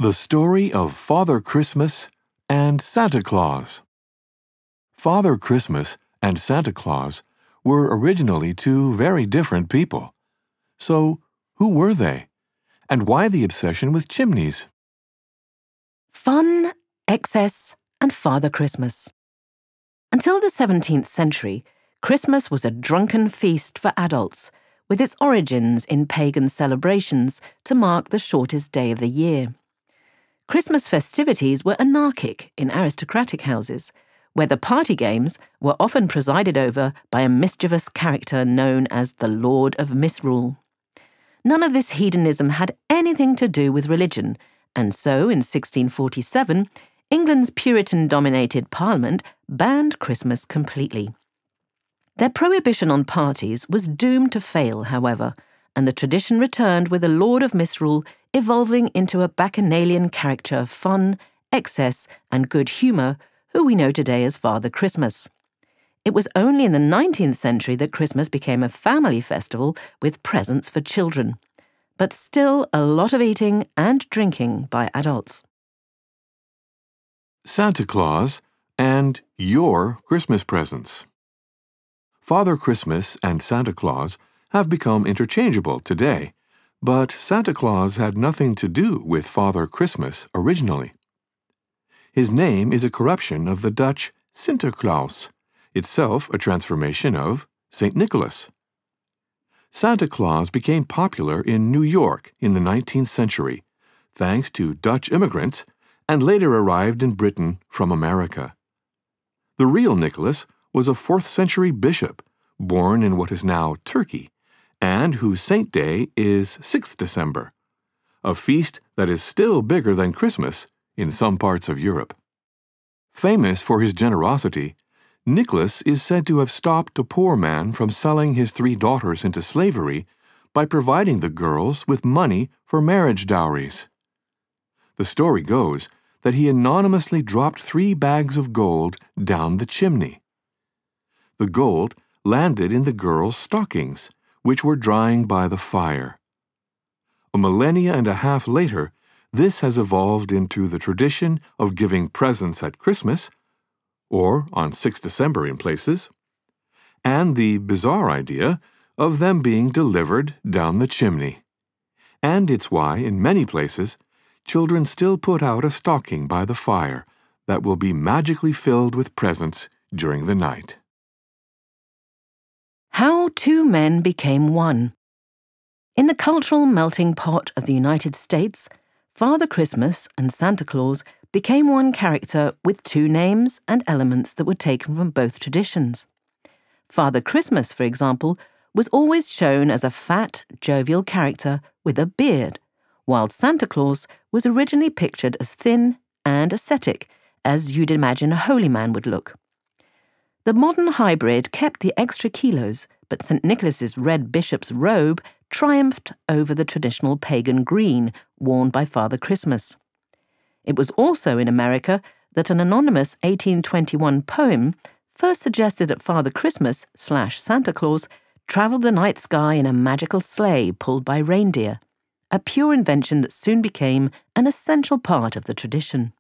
The Story of Father Christmas and Santa Claus. Father Christmas and Santa Claus were originally two very different people. So, who were they? And why the obsession with chimneys? Fun, excess, and Father Christmas. Until the 17th century, Christmas was a drunken feast for adults, with its origins in pagan celebrations to mark the shortest day of the year. Christmas festivities were anarchic in aristocratic houses, where the party games were often presided over by a mischievous character known as the Lord of Misrule. None of this hedonism had anything to do with religion, and so in 1647, England's Puritan-dominated Parliament banned Christmas completely. Their prohibition on parties was doomed to fail, however, and the tradition returned with the Lord of Misrule evolving into a bacchanalian character of fun, excess, and good humour who we know today as Father Christmas. It was only in the 19th century that Christmas became a family festival with presents for children, but still a lot of eating and drinking by adults. Santa Claus and your Christmas presents. Father Christmas and Santa Claus have become interchangeable today, but Santa Claus had nothing to do with Father Christmas originally. His name is a corruption of the Dutch Sinterklaas, itself a transformation of St. Nicholas. Santa Claus became popular in New York in the 19th century, thanks to Dutch immigrants, and later arrived in Britain from America. The real Nicholas was a 4th century bishop, born in what is now Turkey, and whose saint day is 6th December, a feast that is still bigger than Christmas in some parts of Europe. Famous for his generosity, Nicholas is said to have stopped a poor man from selling his 3 daughters into slavery by providing the girls with money for marriage dowries. The story goes that he anonymously dropped 3 bags of gold down the chimney. The gold landed in the girls' stockings, which were drying by the fire. A millennia and a half later, this has evolved into the tradition of giving presents at Christmas, or on 6 December in places, and the bizarre idea of them being delivered down the chimney. And it's why, in many places, children still put out a stocking by the fire that will be magically filled with presents during the night. How 2 men became one. In the cultural melting pot of the United States, Father Christmas and Santa Claus became one character with 2 names and elements that were taken from both traditions. Father Christmas, for example, was always shown as a fat, jovial character with a beard, while Santa Claus was originally pictured as thin and ascetic, as you'd imagine a holy man would look. The modern hybrid kept the extra kilos, but St. Nicholas's red bishop's robe triumphed over the traditional pagan green worn by Father Christmas. It was also in America that an anonymous 1821 poem first suggested that Father Christmas/Santa Claus traveled the night sky in a magical sleigh pulled by reindeer, a pure invention that soon became an essential part of the tradition.